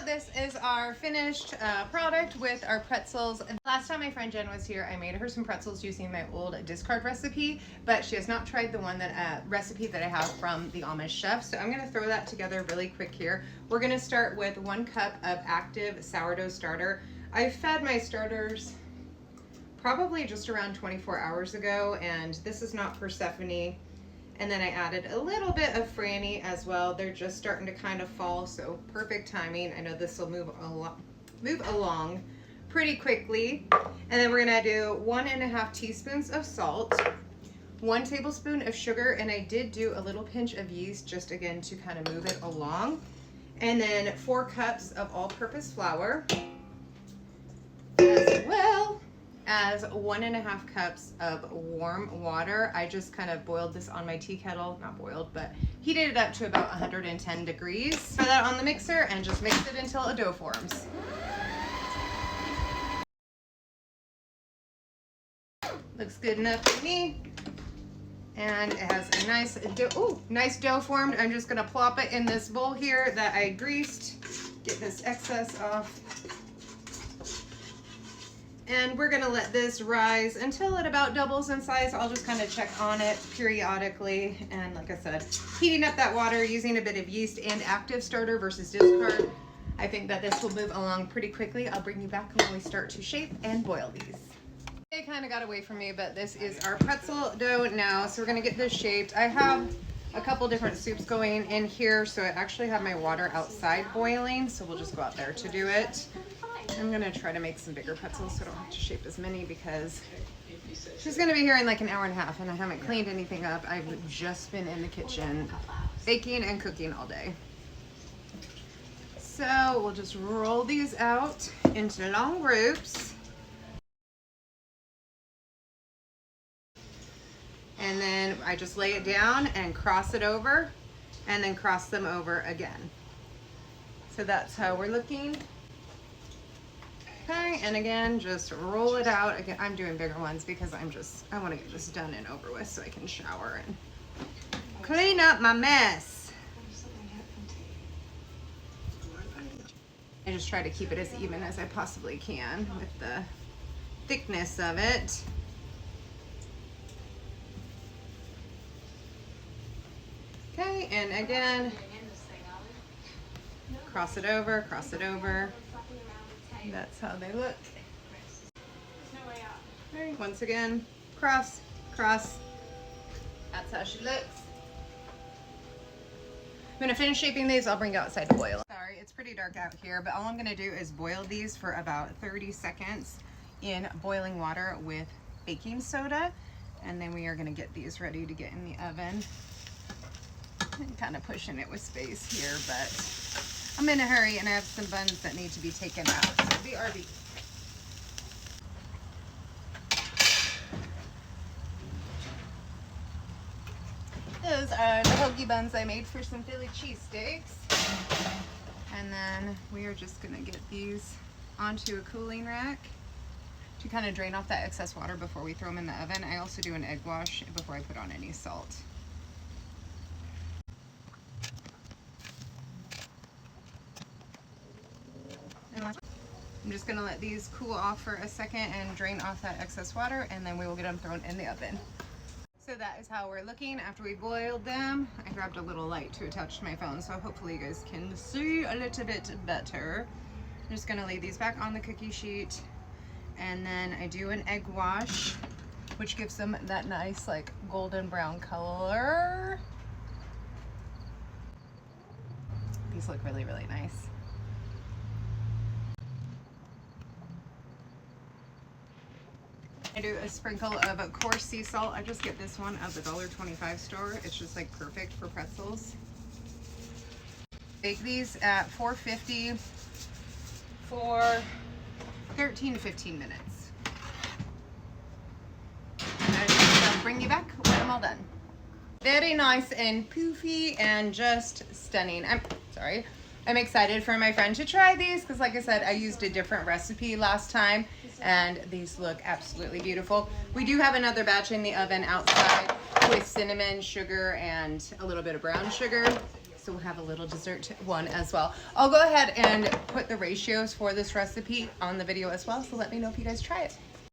this is our finished product with our pretzels. Last time my friend Jen was here, I made her some pretzels using my old discard recipe, but she has not tried the one that recipe that I have from the Amish chef. So I'm gonna throw that together really quick here. We're gonna start with 1 cup of active sourdough starter. I fed my starters probably just around 24 hours ago, and this is not Persephone. And then I added a little bit of Franny as well. They're just starting to kind of fall, so perfect timing. I know this will move along pretty quickly. And then we're gonna do 1.5 teaspoons of salt, 1 tablespoon of sugar, and I did do a little pinch of yeast just again to kind of move it along. And then 4 cups of all-purpose flour, as well as 1.5 cups of warm water. I just kind of boiled this on my tea kettle, not boiled, but heated it up to about 110 degrees. Throw that on the mixer and just mix it until a dough forms. Looks good enough to me. And it has a nice dough formed. I'm just gonna plop it in this bowl here that I greased. Get this excess off. And we're gonna let this rise until it about doubles in size. I'll just kind of check on it periodically. And like I said, heating up that water using a bit of yeast and active starter versus discard. I think that this will move along pretty quickly. I'll bring you back when we start to shape and boil these. They kind of got away from me, but this is our pretzel dough now. So we're gonna get this shaped. I have a couple different soups going in here. So I actually have my water outside boiling. So we'll just go out there to do it. I'm gonna try to make some bigger pretzels so I don't have to shape as many because she's gonna be here in like an hour and a half and I haven't cleaned anything up. I've just been in the kitchen baking and cooking all day. So we'll just roll these out into long groups. And then I just lay it down and cross it over and then cross them over again. So that's how we're looking. Okay, and again, just roll it out. Again, I'm doing bigger ones because I want to get this done and over with so I can shower and clean up my mess. I just try to keep it as even as I possibly can with the thickness of it. Okay, and again, cross it over, cross it over. That's how they look. Okay, once again, cross, cross. That's how she looks. I'm gonna finish shaping these. I'll bring you outside to boil. Sorry, it's pretty dark out here, but all I'm gonna do is boil these for about 30 seconds in boiling water with baking soda. And then we are gonna get these ready to get in the oven. I'm kind of pushing it with space here, but I'm in a hurry and I have some buns that need to be taken out. So BRB. Those are the hoagie buns I made for some Philly cheesesteaks. And then we are just gonna get these onto a cooling rack to kind of drain off that excess water before we throw them in the oven. I also do an egg wash before I put on any salt. I'm just gonna let these cool off for a second and drain off that excess water, and then we will get them thrown in the oven. So that is how we're looking after we boiled them. I grabbed a little light to attach to my phone, so hopefully you guys can see a little bit better. I'm just gonna lay these back on the cookie sheet, and then I do an egg wash, which gives them that nice like golden brown color. These look really, really nice. I do a sprinkle of coarse sea salt. I just get this one at the $1.25 store. It's just like perfect for pretzels. Bake these at 450 for 13 to 15 minutes. And I'll bring you back when I'm all done. Very nice and poofy and just stunning. I'm excited for my friend to try these because like I said, I used a different recipe last time and these look absolutely beautiful. We do have another batch in the oven outside with cinnamon, sugar, and a little bit of brown sugar. So we'll have a little dessert one as well. I'll go ahead and put the ratios for this recipe on the video as well, so let me know if you guys try it.